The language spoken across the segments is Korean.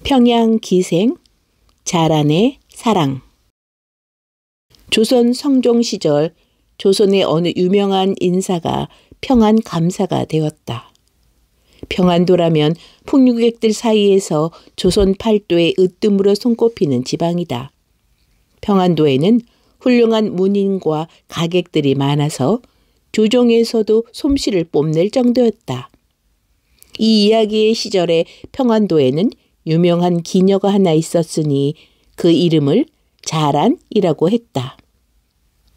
평양 기생, 자란의 사랑. 조선 성종 시절 조선의 어느 유명한 인사가 평안 감사가 되었다. 평안도라면 풍류객들 사이에서 조선 팔도의 으뜸으로 손꼽히는 지방이다. 평안도에는 훌륭한 문인과 가객들이 많아서 조정에서도 솜씨를 뽐낼 정도였다. 이 이야기의 시절에 평안도에는 유명한 기녀가 하나 있었으니 그 이름을 자란이라고 했다.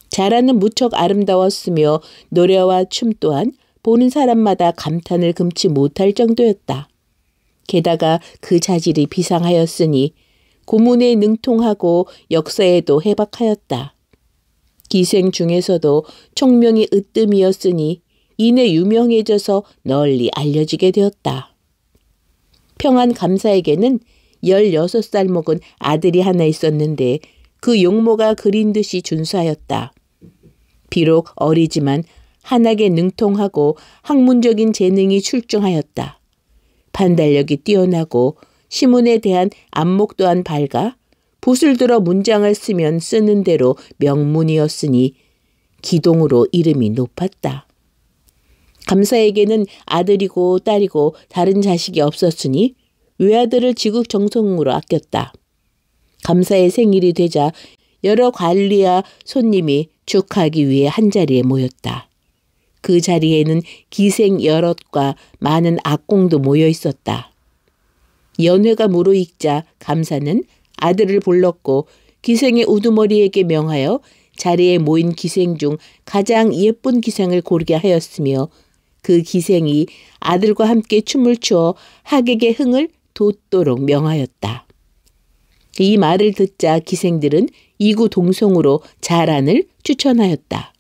자란은 무척 아름다웠으며 노래와 춤 또한 보는 사람마다 감탄을 금치 못할 정도였다. 게다가 그 자질이 비상하였으니 고문에 능통하고 역사에도 해박하였다. 기생 중에서도 총명이 으뜸이었으니 이내 유명해져서 널리 알려지게 되었다. 평안 감사에게는 16살 먹은 아들이 하나 있었는데 그 용모가 그린 듯이 준수하였다. 비록 어리지만 한학에 능통하고 학문적인 재능이 출중하였다. 판단력이 뛰어나고 시문에 대한 안목 또한 밝아 붓을 들어 문장을 쓰면 쓰는 대로 명문이었으니 기동으로 이름이 높았다. 감사에게는 아들이고 딸이고 다른 자식이 없었으니 외아들을 지극정성으로 아꼈다. 감사의 생일이 되자 여러 관리와 손님이 축하하기 위해 한자리에 모였다. 그 자리에는 기생 여럿과 많은 악공도 모여 있었다. 연회가 무르익자 감사는 아들을 불렀고 기생의 우두머리에게 명하여 자리에 모인 기생 중 가장 예쁜 기생을 고르게 하였으며 그 기생이 아들과 함께 춤을 추어 하객의 흥을 돋도록 명하였다. 이 말을 듣자 기생들은 이구동성으로 자란을 추천하였다.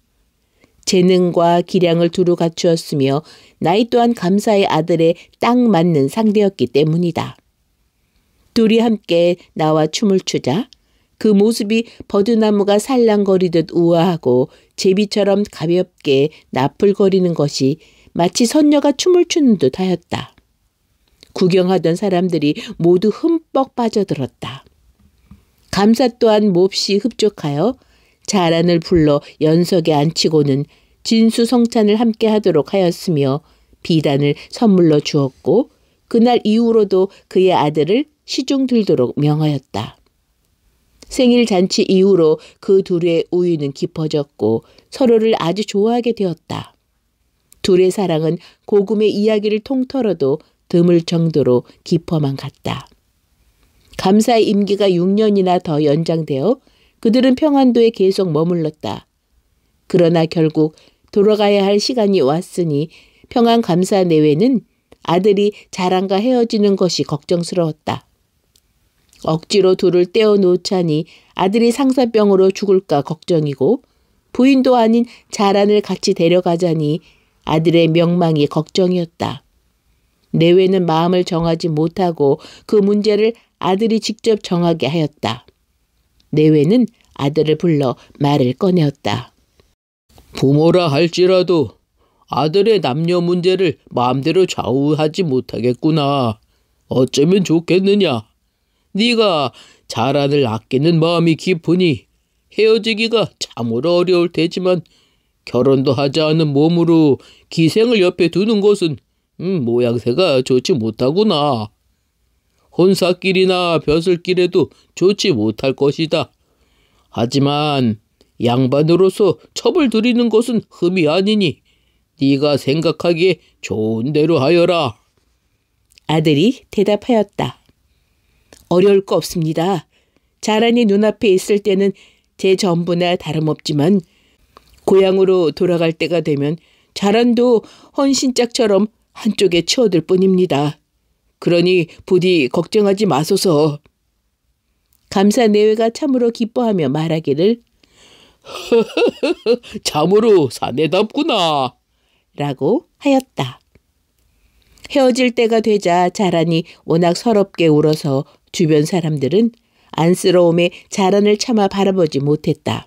재능과 기량을 두루 갖추었으며 나이 또한 감사의 아들에 딱 맞는 상대였기 때문이다. 둘이 함께 나와 춤을 추자 그 모습이 버드나무가 살랑거리듯 우아하고 제비처럼 가볍게 나풀거리는 것이 마치 선녀가 춤을 추는 듯 하였다. 구경하던 사람들이 모두 흠뻑 빠져들었다. 감사 또한 몹시 흡족하여 자란을 불러 연석에 앉히고는 진수성찬을 함께 하도록 하였으며 비단을 선물로 주었고 그날 이후로도 그의 아들을 시중 들도록 명하였다. 생일 잔치 이후로 그 둘의 우위는 깊어졌고 서로를 아주 좋아하게 되었다. 둘의 사랑은 고금의 이야기를 통틀어도 드물 정도로 깊어만 갔다. 감사의 임기가 6년이나 더 연장되어 그들은 평안도에 계속 머물렀다. 그러나 결국 돌아가야 할 시간이 왔으니 평안 감사 내외는 아들이 자란과 헤어지는 것이 걱정스러웠다. 억지로 둘을 떼어놓자니 아들이 상사병으로 죽을까 걱정이고 부인도 아닌 자란을 같이 데려가자니 아들의 명망이 걱정이었다. 내외는 마음을 정하지 못하고 그 문제를 아들이 직접 정하게 하였다. 내외는 아들을 불러 말을 꺼내었다. 부모라 할지라도 아들의 남녀 문제를 마음대로 좌우하지 못하겠구나. 어쩌면 좋겠느냐. 네가 자란을 아끼는 마음이 깊으니 헤어지기가 참으로 어려울 테지만 결혼도 하지 않은 몸으로 기생을 옆에 두는 것은 모양새가 좋지 못하구나. 혼사길이나 벼슬길에도 좋지 못할 것이다. 하지만 양반으로서 첩을 들이는 것은 흠이 아니니 네가 생각하기에 좋은 대로 하여라. 아들이 대답하였다. 어려울 거 없습니다. 자란이 눈앞에 있을 때는 제 전부나 다름없지만 고향으로 돌아갈 때가 되면 자란도 헌신짝처럼 한쪽에 치어들 뿐입니다. 그러니 부디 걱정하지 마소서. 감사 내외가 참으로 기뻐하며 말하기를 참으로 사내답구나 라고 하였다. 헤어질 때가 되자 자란이 워낙 서럽게 울어서 주변 사람들은 안쓰러움에 자란을 차마 바라보지 못했다.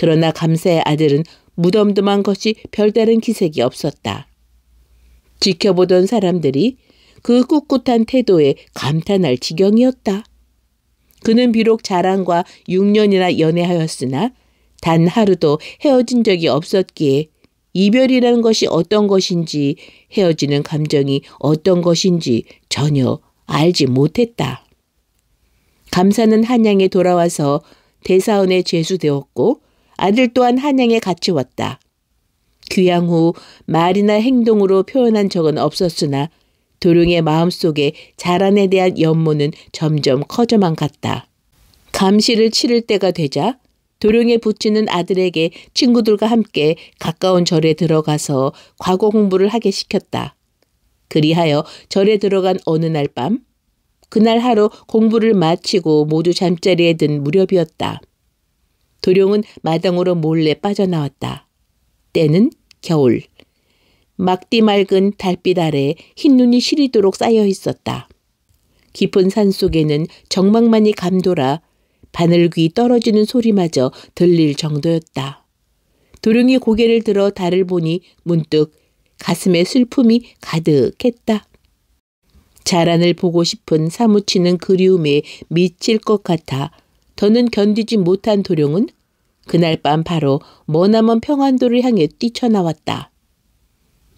그러나 감사의 아들은 무덤덤한 것이 별다른 기색이 없었다. 지켜보던 사람들이 그 꿋꿋한 태도에 감탄할 지경이었다. 그는 비록 자란과 6년이나 연애하였으나 단 하루도 헤어진 적이 없었기에 이별이라는 것이 어떤 것인지 헤어지는 감정이 어떤 것인지 전혀 알지 못했다. 감사는 한양에 돌아와서 대사원에 제수되었고 아들 또한 한양에 같이 왔다. 귀향 후 말이나 행동으로 표현한 적은 없었으나 도룡의 마음속에 자란에 대한 연모는 점점 커져만 갔다. 감시를 치를 때가 되자 도룡의 부친은 아들에게 친구들과 함께 가까운 절에 들어가서 과거 공부를 하게 시켰다. 그리하여 절에 들어간 어느 날 밤, 그날 하루 공부를 마치고 모두 잠자리에 든 무렵이었다. 도룡은 마당으로 몰래 빠져나왔다. 때는 겨울. 막디 맑은 달빛 아래 흰눈이 시리도록 쌓여 있었다. 깊은 산 속에는 정막만이 감돌아 바늘귀 떨어지는 소리마저 들릴 정도였다. 도룡이 고개를 들어 달을 보니 문득 가슴에 슬픔이 가득했다. 자란을 보고 싶은 사무치는 그리움에 미칠 것 같아 더는 견디지 못한 도룡은 그날 밤 바로 머나먼 평안도를 향해 뛰쳐나왔다.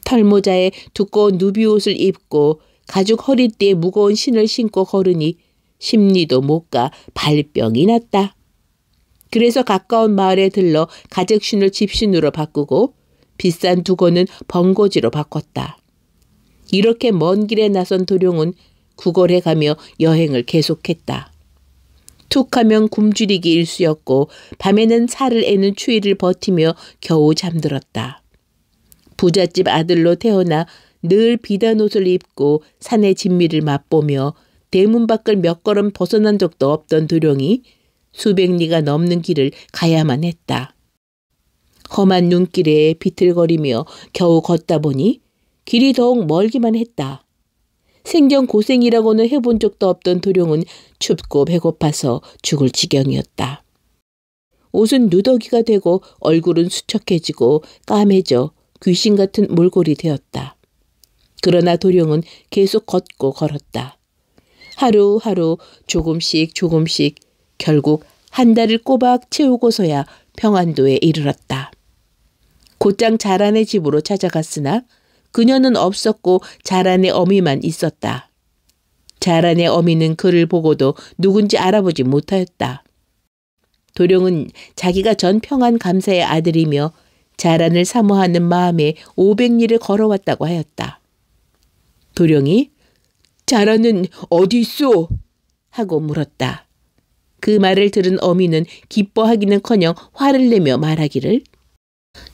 털모자에 두꺼운 누비옷을 입고 가죽 허리띠에 무거운 신을 신고 걸으니 심리도 못 가 발병이 났다. 그래서 가까운 마을에 들러 가죽신을 집신으로 바꾸고 비싼 두건은 번거지로 바꿨다. 이렇게 먼 길에 나선 도룡은 구걸해 가며 여행을 계속했다. 툭하면 굶주리기 일쑤였고 밤에는 살을 애는 추위를 버티며 겨우 잠들었다. 부잣집 아들로 태어나 늘 비단 옷을 입고 산의 진미를 맛보며 대문 밖을 몇 걸음 벗어난 적도 없던 도룡이 수백 리가 넘는 길을 가야만 했다. 험한 눈길에 비틀거리며 겨우 걷다 보니 길이 더욱 멀기만 했다. 생전 고생이라고는 해본 적도 없던 도룡은 춥고 배고파서 죽을 지경이었다. 옷은 누더기가 되고 얼굴은 수척해지고 까매져 귀신 같은 몰골이 되었다. 그러나 도룡은 계속 걷고 걸었다. 하루하루 조금씩 결국 한 달을 꼬박 채우고서야 평안도에 이르렀다. 곧장 자란의 집으로 찾아갔으나 그녀는 없었고 자란의 어미만 있었다. 자란의 어미는 그를 보고도 누군지 알아보지 못하였다. 도룡은 자기가 전 평안 감사의 아들이며 자란을 사모하는 마음에 500리를 걸어왔다고 하였다. 도룡이 자란은 어디 있소? 하고 물었다. 그 말을 들은 어미는 기뻐하기는커녕 화를 내며 말하기를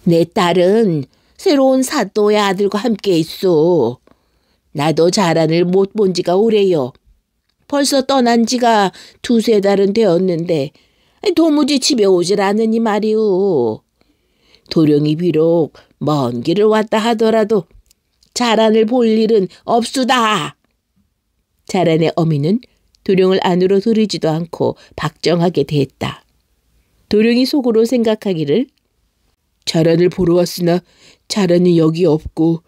내 딸은 새로운 사또의 아들과 함께 있소. 나도 자란을 못 본 지가 오래요. 벌써 떠난 지가 2-3달은 되었는데 도무지 집에 오질 않으니 말이오. 도룡이 비록 먼 길을 왔다 하더라도 자란을 볼 일은 없수다. 자란의 어미는 도룡을 안으로 들이지도 않고 박정하게 대했다. 도룡이 속으로 생각하기를 자란을 보러 왔으나 자란이 여기 없고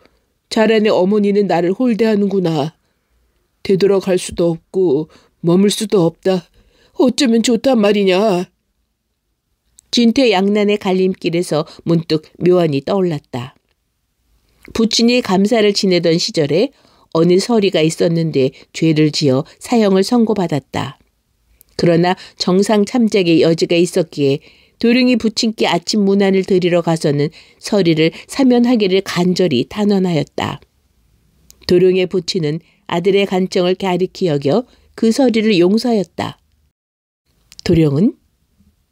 자란의 어머니는 나를 홀대하는구나. 되돌아갈 수도 없고 머물 수도 없다. 어쩌면 좋단 말이냐. 진퇴양난의 갈림길에서 문득 묘안이 떠올랐다. 부친이 감사를 지내던 시절에 어느 서리가 있었는데 죄를 지어 사형을 선고받았다. 그러나 정상 참작의 여지가 있었기에 도룡이 부친께 아침 문안을 드리러 가서는 서리를 사면하기를 간절히 탄원하였다. 도룡의 부친은 아들의 간청을 갸륵히 여겨 그 서리를 용서하였다. 도룡은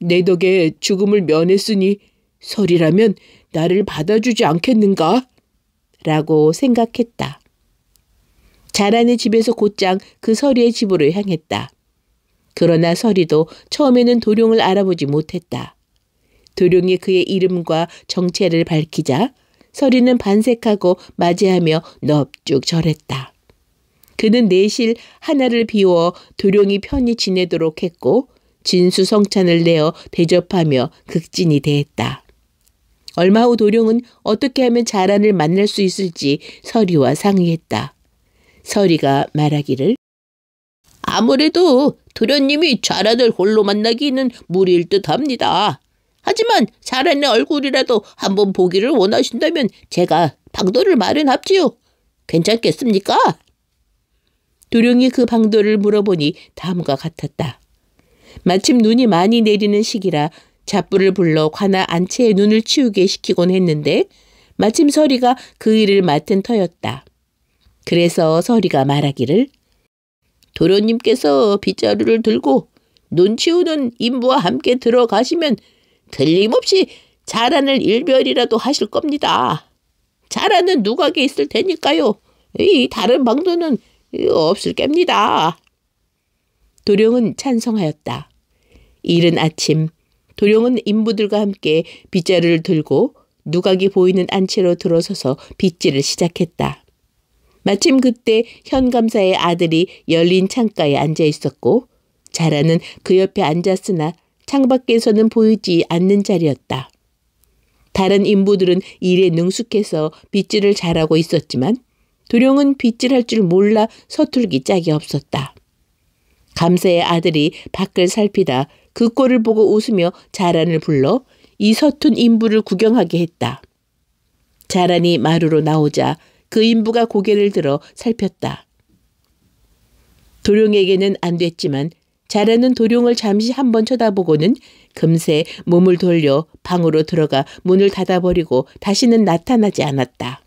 내 덕에 죽음을 면했으니 서리라면 나를 받아주지 않겠는가? 라고 생각했다. 자란의 집에서 곧장 그 서리의 집으로 향했다. 그러나 서리도 처음에는 도룡을 알아보지 못했다. 도룡이 그의 이름과 정체를 밝히자 서리는 반색하고 맞이하며 넙죽 절했다. 그는 내실 하나를 비워 도룡이 편히 지내도록 했고 진수성찬을 내어 대접하며 극진히 대했다. 얼마 후 도룡은 어떻게 하면 자란을 만날 수 있을지 서리와 상의했다. 서리가 말하기를 아무래도 도련님이 자란을 홀로 만나기는 무리일 듯합니다. 하지만 자란의 얼굴이라도 한번 보기를 원하신다면 제가 방도를 마련합지요. 괜찮겠습니까? 도령이 그 방도를 물어보니 다음과 같았다. 마침 눈이 많이 내리는 시기라 잡부를 불러 관아 안채의 눈을 치우게 시키곤 했는데 마침 서리가 그 일을 맡은 터였다. 그래서 서리가 말하기를 도련님께서 빗자루를 들고 눈 치우는 인부와 함께 들어가시면 틀림없이 자란을 일별이라도 하실 겁니다. 자란은 누각에 있을 테니까요. 이 다른 방도는 없을 겁니다. 도령은 찬성하였다. 이른 아침 도령은 인부들과 함께 빗자루를 들고 누각이 보이는 안채로 들어서서 빗질을 시작했다. 마침 그때 현감사의 아들이 열린 창가에 앉아 있었고 자라는 그 옆에 앉았으나 창밖에서는 보이지 않는 자리였다. 다른 인부들은 일에 능숙해서 빗질을 잘하고 있었지만 도령은 빗질할 줄 몰라 서툴기 짝이 없었다. 감사의 아들이 밖을 살피다 그 꼴을 보고 웃으며 자란을 불러 이 서툰 인부를 구경하게 했다. 자란이 마루로 나오자 그 인부가 고개를 들어 살폈다. 도령에게는 안 됐지만 자란은 도령을 잠시 한번 쳐다보고는 금세 몸을 돌려 방으로 들어가 문을 닫아버리고 다시는 나타나지 않았다.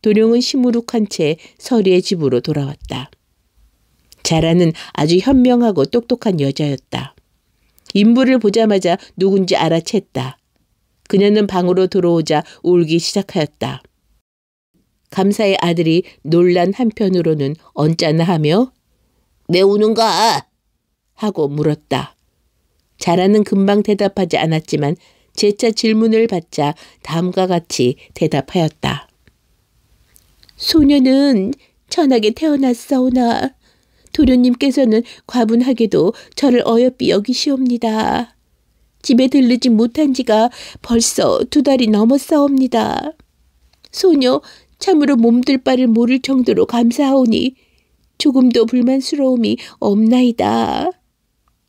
도령은 시무룩한 채 서리의 집으로 돌아왔다. 자라는 아주 현명하고 똑똑한 여자였다. 인부를 보자마자 누군지 알아챘다. 그녀는 방으로 들어오자 울기 시작하였다. 감사의 아들이 놀란 한편으로는 언짢아 하며 왜 우는가? 하고 물었다. 자라는 금방 대답하지 않았지만 재차 질문을 받자 다음과 같이 대답하였다. 소녀는 천하게 태어났사오나 도련님께서는 과분하게도 저를 어여삐 여기시옵니다. 집에 들르지 못한 지가 벌써 2달이 넘었사옵니다. 소녀 참으로 몸둘 바를 모를 정도로 감사하오니 조금도 불만스러움이 없나이다.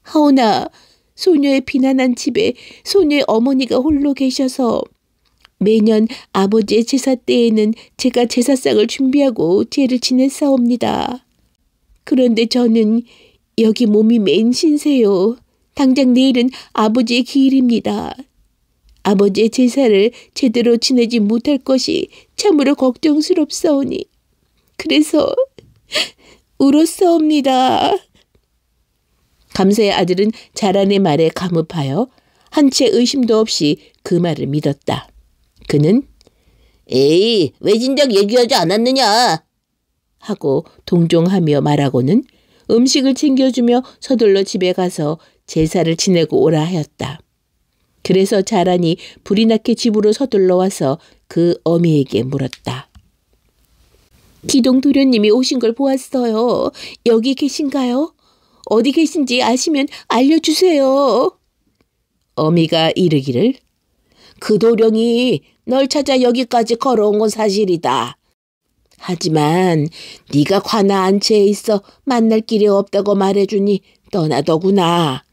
하오나 소녀의 비난한 집에 소녀의 어머니가 홀로 계셔서 매년 아버지의 제사 때에는 제가 제사상을 준비하고 제를 지냈사옵니다. 그런데 저는 여기 몸이 맨 신세요. 당장 내일은 아버지의 기일입니다. 아버지의 제사를 제대로 지내지 못할 것이 참으로 걱정스럽사오니 그래서 울었사옵니다. 감사의 아들은 자란의 말에 감흡하여 한 채 의심도 없이 그 말을 믿었다. 그는 에이, 왜 진작 얘기하지 않았느냐? 하고 동정하며 말하고는 음식을 챙겨주며 서둘러 집에 가서 제사를 지내고 오라 하였다. 그래서 자란이 불이 나게 집으로 서둘러 와서 그 어미에게 물었다. 기동 도련님이 오신 걸 보았어요. 여기 계신가요? 어디 계신지 아시면 알려주세요. 어미가 이르기를 그 도령이 널 찾아 여기까지 걸어온 건 사실이다. 하지만 네가 관아 안채에 있어 만날 길이 없다고 말해주니 떠나더구나.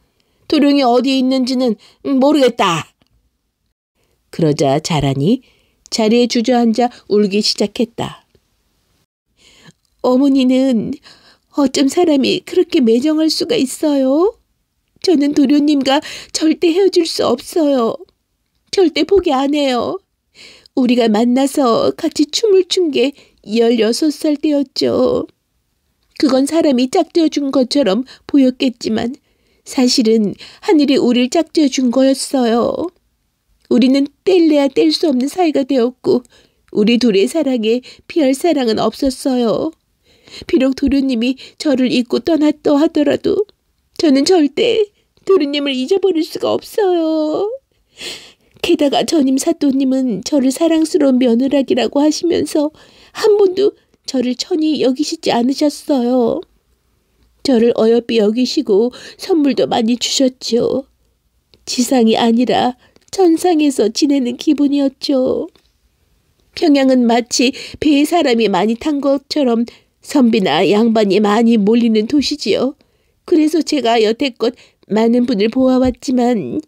도령이 어디 있는지는 모르겠다. 그러자 자란이 자리에 주저앉아 울기 시작했다. 어머니는 어쩜 사람이 그렇게 매정할 수가 있어요? 저는 도련님과 절대 헤어질 수 없어요. 절대 포기 안 해요. 우리가 만나서 같이 춤을 춘 게 16살 때였죠. 그건 사람이 짝지어 준 것처럼 보였겠지만 사실은 하늘이 우릴 짝지어 준 거였어요. 우리는 뗄래야 뗄 수 없는 사이가 되었고 우리 둘의 사랑에 피할 사랑은 없었어요. 비록 도련님이 저를 잊고 떠났다 하더라도 저는 절대 도련님을 잊어버릴 수가 없어요. 게다가 전임 사또님은 저를 사랑스러운 며느라기라고 하시면서 한 번도 저를 천히 여기시지 않으셨어요. 저를 어여삐 여기시고 선물도 많이 주셨죠. 지상이 아니라 천상에서 지내는 기분이었죠. 평양은 마치 배에 사람이 많이 탄 것처럼 선비나 양반이 많이 몰리는 도시지요. 그래서 제가 여태껏 많은 분을 보아왔지만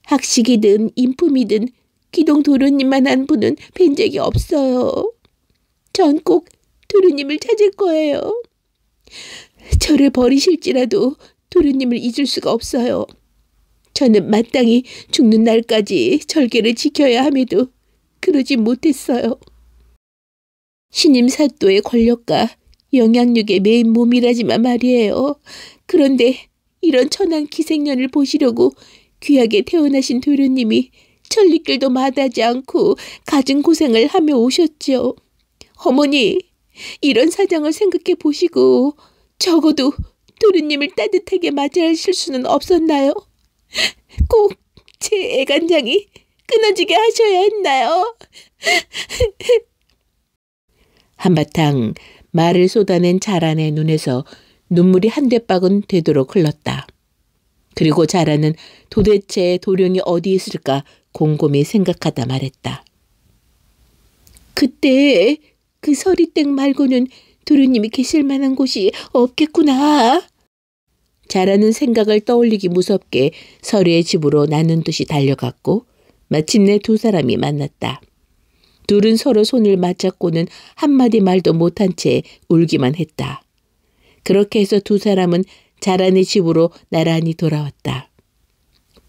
학식이든 인품이든 기동 도련님만한 분은 뵌 적이 없어요. 전 꼭 도련님을 찾을 거예요. 저를 버리실지라도 도련님을 잊을 수가 없어요. 저는 마땅히 죽는 날까지 절개를 지켜야 함에도 그러지 못했어요. 신임 사또의 권력과 영향력에 매인 몸이라지만 말이에요. 그런데 이런 천한 기생년을 보시려고 귀하게 태어나신 도련님이 천리길도 마다하지 않고 갖은 고생을 하며 오셨지요. 어머니, 이런 사정을 생각해 보시고 적어도 도련님을 따뜻하게 맞이하실 수는 없었나요? 꼭 제 애간장이 끊어지게 하셔야 했나요? 한바탕 말을 쏟아낸 자란의 눈에서 눈물이 한대박은 되도록 흘렀다. 그리고 자란은 도대체 도령이 어디 있을까 곰곰이 생각하다 말했다. 그때 그 서리댁 말고는 도련님이 계실 만한 곳이 없겠구나. 자라는 생각을 떠올리기 무섭게 서리의 집으로 나눈 듯이 달려갔고 마침내 두 사람이 만났다. 둘은 서로 손을 맞잡고는 한마디 말도 못한 채 울기만 했다. 그렇게 해서 두 사람은 자란의 집으로 나란히 돌아왔다.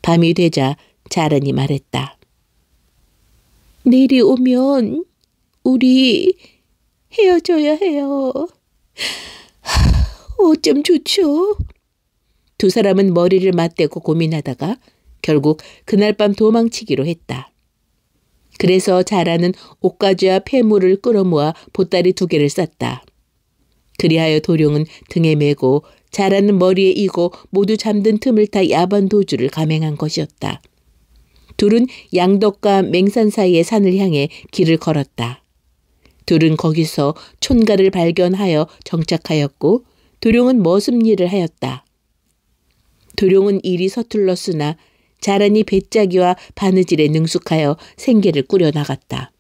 밤이 되자 자란이 말했다. 내일이 오면 우리 헤어져야 해요. 어쩜 좋죠? 두 사람은 머리를 맞대고 고민하다가 결국 그날 밤 도망치기로 했다. 그래서 자라는 옷가지와 폐물을 끌어모아 보따리 2개를 쌌다. 그리하여 도룡은 등에 메고 자라는 머리에 이고 모두 잠든 틈을 타 야반 도주를 감행한 것이었다. 둘은 양덕과 맹산 사이의 산을 향해 길을 걸었다. 둘은 거기서 촌가를 발견하여 정착하였고 도룡은 머슴일을 하였다. 도룡은 일이 서툴렀으나 자란이 배짜기와 바느질에 능숙하여 생계를 꾸려나갔다.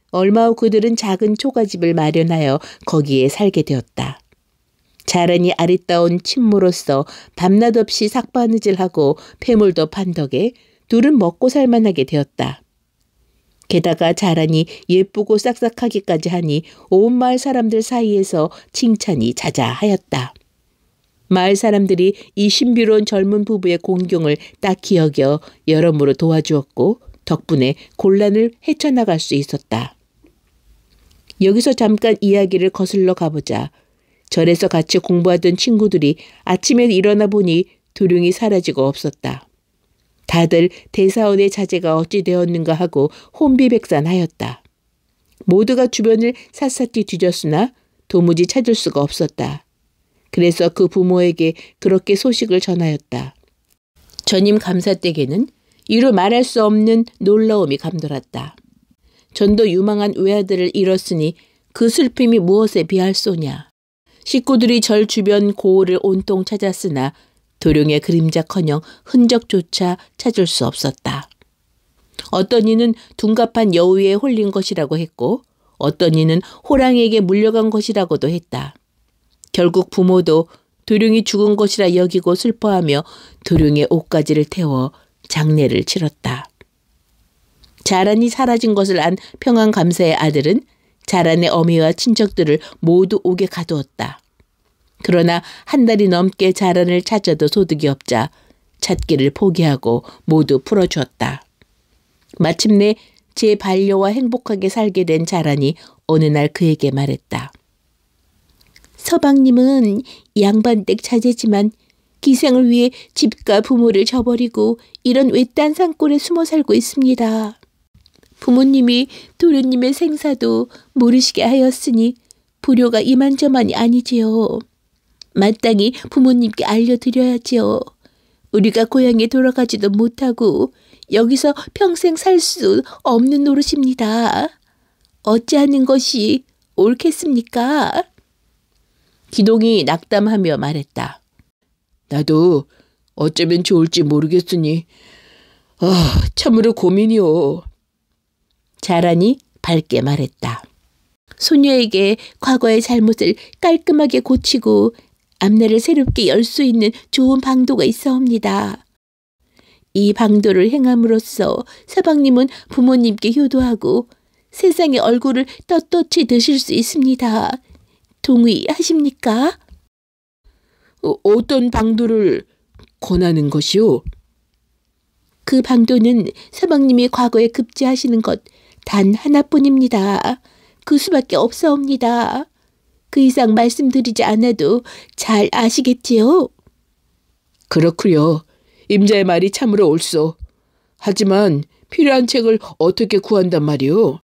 얼마 후 그들은 작은 초가집을 마련하여 거기에 살게 되었다. 자란이 아리따운 친모로서 밤낮 없이 삭바느질하고 폐물도 판 덕에 둘은 먹고 살만하게 되었다. 게다가 자란이 예쁘고 싹싹하기까지 하니 온 마을 사람들 사이에서 칭찬이 자자하였다. 마을 사람들이 이 신비로운 젊은 부부의 공경을 딱히 여겨 여러모로 도와주었고 덕분에 곤란을 헤쳐나갈 수 있었다. 여기서 잠깐 이야기를 거슬러 가보자. 절에서 같이 공부하던 친구들이 아침에 일어나 보니 도룡이 사라지고 없었다. 다들 대사원의 자제가 어찌 되었는가 하고 혼비백산하였다. 모두가 주변을 샅샅이 뒤졌으나 도무지 찾을 수가 없었다. 그래서 그 부모에게 그렇게 소식을 전하였다. 전임 감사댁에는 이루 말할 수 없는 놀라움이 감돌았다. 전도 유망한 외아들을 잃었으니 그 슬픔이 무엇에 비할 소냐. 식구들이 절 주변 고을을 온통 찾았으나 도룡의 그림자커녕 흔적조차 찾을 수 없었다. 어떤 이는 둔갑한 여우에 홀린 것이라고 했고 어떤 이는 호랑이에게 물려간 것이라고도 했다. 결국 부모도 도룡이 죽은 것이라 여기고 슬퍼하며 도룡의 옷가지를 태워 장례를 치렀다. 자란이 사라진 것을 안 평안감사의 아들은 자란의 어미와 친척들을 모두 옥에 가두었다. 그러나 한 달이 넘게 자란을 찾아도 소득이 없자 찾기를 포기하고 모두 풀어주었다. 마침내 제 반려와 행복하게 살게 된 자란이 어느 날 그에게 말했다. 서방님은 양반댁 자제지만 기생을 위해 집과 부모를 저버리고 이런 외딴 산골에 숨어 살고 있습니다. 부모님이 도련님의 생사도 모르시게 하였으니 불효가 이만저만이 아니지요. 마땅히 부모님께 알려드려야지요. 우리가 고향에 돌아가지도 못하고 여기서 평생 살 수 없는 노릇입니다. 어찌하는 것이 옳겠습니까? 기동이 낙담하며 말했다. 나도 어쩌면 좋을지 모르겠으니 참으로 고민이오. 자란이 밝게 말했다. 소녀에게 과거의 잘못을 깔끔하게 고치고 앞날을 새롭게 열 수 있는 좋은 방도가 있사옵니다. 이 방도를 행함으로써 서방님은 부모님께 효도하고 세상의 얼굴을 떳떳이 드실 수 있습니다. 동의하십니까? 어떤 방도를 권하는 것이오? 그 방도는 서방님이 과거에 급제하시는 것 단 하나뿐입니다. 그 수밖에 없사옵니다. 그 이상 말씀드리지 않아도 잘 아시겠지요? 그렇구려. 임자의 말이 참으로 옳소. 하지만 필요한 책을 어떻게 구한단 말이오?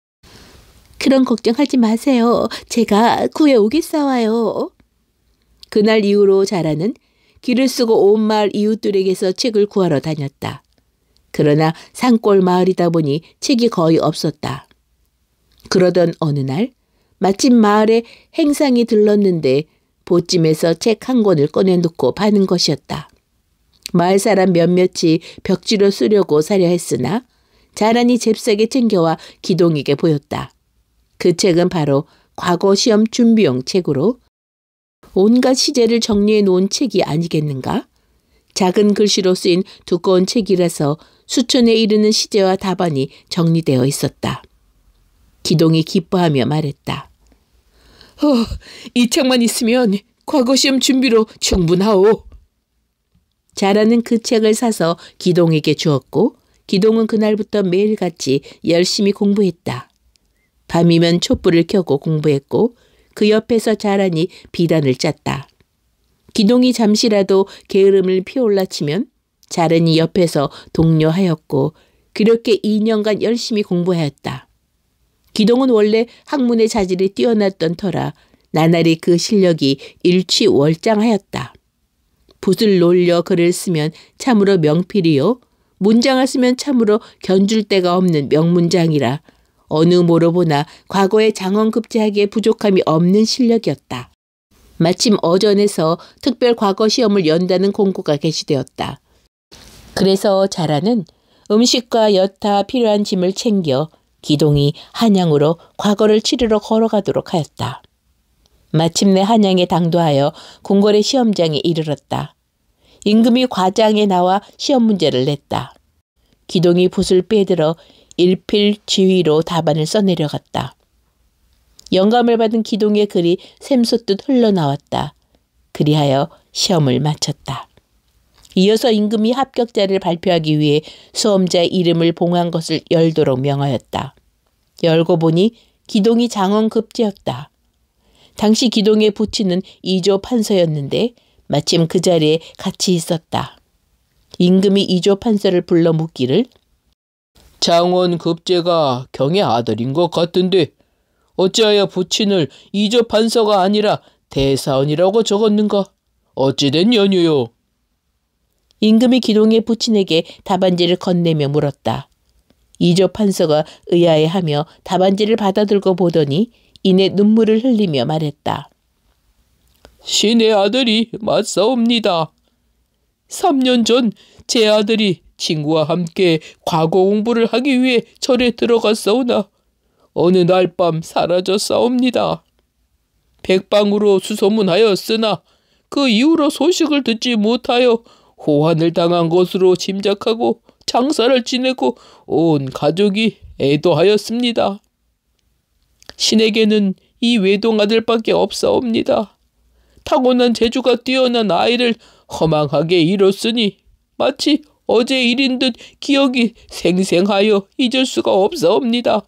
그런 걱정하지 마세요. 제가 구해오겠사와요. 그날 이후로 자라는 길을 쓰고 온 마을 이웃들에게서 책을 구하러 다녔다. 그러나 산골 마을이다 보니 책이 거의 없었다. 그러던 어느 날 마침 마을에 행상이 들렀는데 보찜에서 책 한 권을 꺼내놓고 파는 것이었다. 마을 사람 몇몇이 벽지로 쓰려고 사려 했으나 자란이 잽싸게 챙겨와 기동에게 보였다. 그 책은 바로 과거 시험 준비용 책으로 온갖 시제를 정리해 놓은 책이 아니겠는가? 작은 글씨로 쓰인 두꺼운 책이라서 수천에 이르는 시제와 답안이 정리되어 있었다. 기동이 기뻐하며 말했다. 이 책만 있으면 과거 시험 준비로 충분하오. 자라는 그 책을 사서 기동에게 주었고 기동은 그날부터 매일같이 열심히 공부했다. 밤이면 촛불을 켜고 공부했고 그 옆에서 자란이 비단을 짰다. 기동이 잠시라도 게으름을 피올라치면 자란이 옆에서 독려하였고 그렇게 2년간 열심히 공부하였다. 기동은 원래 학문의 자질이 뛰어났던 터라 나날이 그 실력이 일취월장하였다. 붓을 놀려 글을 쓰면 참으로 명필이요. 문장을 쓰면 참으로 견줄 데가 없는 명문장이라 어느 모로 보나 과거의 장원급제하기에 부족함이 없는 실력이었다. 마침 어전에서 특별 과거 시험을 연다는 공고가 게시되었다. 그래서 자라는 음식과 여타 필요한 짐을 챙겨 기동이 한양으로 과거를 치르러 걸어가도록 하였다. 마침내 한양에 당도하여 궁궐의 시험장에 이르렀다. 임금이 과장에 나와 시험 문제를 냈다. 기동이 붓을 빼들어 일필지휘로 답안을 써내려갔다. 영감을 받은 기동의 글이 샘솟듯 흘러나왔다. 그리하여 시험을 마쳤다. 이어서 임금이 합격자를 발표하기 위해 수험자의 이름을 봉한 것을 열도록 명하였다. 열고 보니 기동이 장원급제였다. 당시 기동의 부친은 이조 판서였는데 마침 그 자리에 같이 있었다. 임금이 이조 판서를 불러 묻기를 장원급제가 경의 아들인 것 같은데 어찌하여 부친을 이조 판서가 아니라 대사원이라고 적었는가? 어찌된 연유요? 임금이 기동의 부친에게 답안지를 건네며 물었다. 이조 판서가 의아해하며 답안지를 받아들고 보더니 이내 눈물을 흘리며 말했다. 신의 아들이 맞사옵니다. 3년 전 제 아들이 친구와 함께 과거 공부를 하기 위해 절에 들어갔사오나 어느 날 밤 사라졌사옵니다. 백방으로 수소문하였으나 그 이후로 소식을 듣지 못하여 호환을 당한 것으로 짐작하고 장사를 지내고 온 가족이 애도하였습니다. 신에게는 이 외동 아들밖에 없사옵니다. 타고난 재주가 뛰어난 아이를 허망하게 잃었으니 마치 어제 일인 듯 기억이 생생하여 잊을 수가 없사옵니다.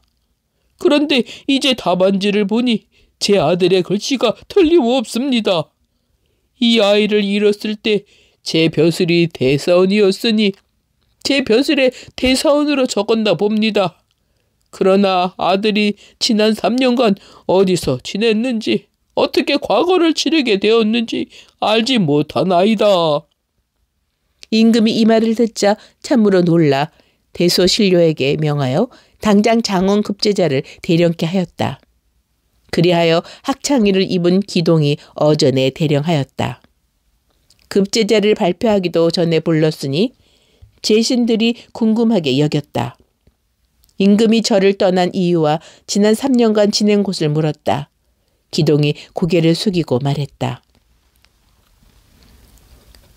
그런데 이제 답안지를 보니 제 아들의 글씨가 틀림없습니다. 이 아이를 잃었을 때 제 벼슬이 대사원이었으니 제 벼슬에 대사원으로 적었나 봅니다. 그러나 아들이 지난 3년간 어디서 지냈는지 어떻게 과거를 치르게 되었는지 알지 못하나이다. 임금이 이 말을 듣자 참으로 놀라 대소신료에게 명하여 당장 장원급제자를 대령케 하였다. 그리하여 학창의를 입은 기동이 어전에 대령하였다. 급제자를 발표하기도 전에 불렀으니 제신들이 궁금하게 여겼다. 임금이 저를 떠난 이유와 지난 3년간 지낸 곳을 물었다. 기동이 고개를 숙이고 말했다.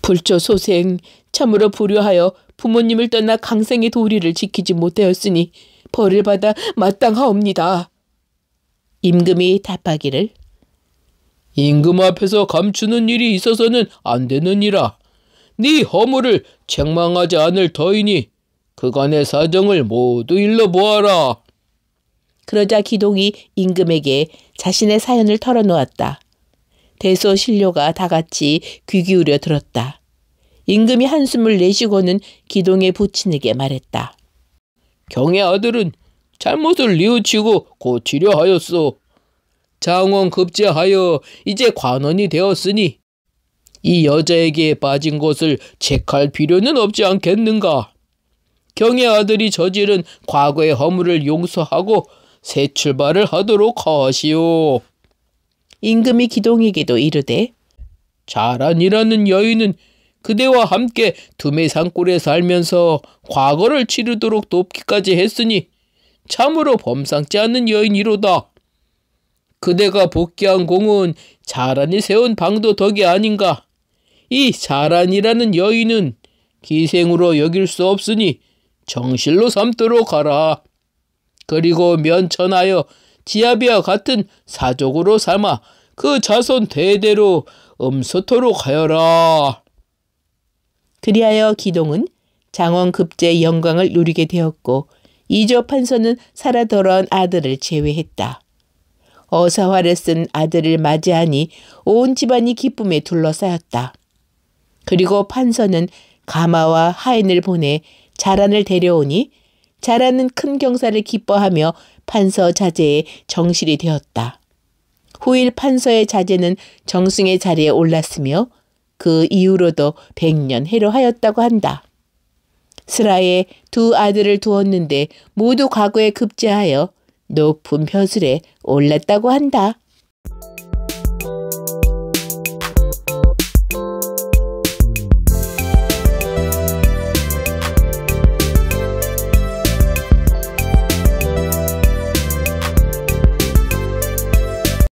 불조소생, 참으로 불효하여 부모님을 떠나 강생의 도리를 지키지 못하였으니 벌을 받아 마땅하옵니다. 임금이 답하기를, 임금 앞에서 감추는 일이 있어서는 안 되느니라. 네 허물을 책망하지 않을 터이니 그간의 사정을 모두 일러보아라. 그러자 기동이 임금에게 자신의 사연을 털어놓았다. 대소신료가 다 같이 귀 기울여 들었다. 임금이 한숨을 내쉬고는 기동의 부친에게 말했다. 경의 아들은 잘못을 뉘우치고 고치려 하였소. 장원 급제하여 이제 관원이 되었으니 이 여자에게 빠진 것을 책할 필요는 없지 않겠는가. 경의 아들이 저지른 과거의 허물을 용서하고 새 출발을 하도록 하시오. 임금이 기동에게도 이르되, 자란이라는 여인은 그대와 함께 두메산골에 살면서 과거를 치르도록 돕기까지 했으니 참으로 범상치 않은 여인이로다. 그대가 복귀한 공은 자란이 세운 방도 덕이 아닌가. 이 자란이라는 여인은 기생으로 여길 수 없으니 정실로 삼도록 하라. 그리고 면천하여 지아비와 같은 사족으로 삼아 그 자손 대대로 음서토록 하여라. 그리하여 기동은 장원급제의 영광을 누리게 되었고 이조 판서는 살아 돌아온 아들을 제외했다. 어사화를 쓴 아들을 맞이하니 온 집안이 기쁨에 둘러싸였다. 그리고 판서는 가마와 하인을 보내 자란을 데려오니 자란은 큰 경사를 기뻐하며 판서 자제에 정실이 되었다. 후일 판서의 자제는 정승의 자리에 올랐으며 그 이후로도 100년 해로하였다고 한다. 스라에 두 아들을 두었는데 모두 과거에 급제하여 높은 벼슬에 올랐다고 한다.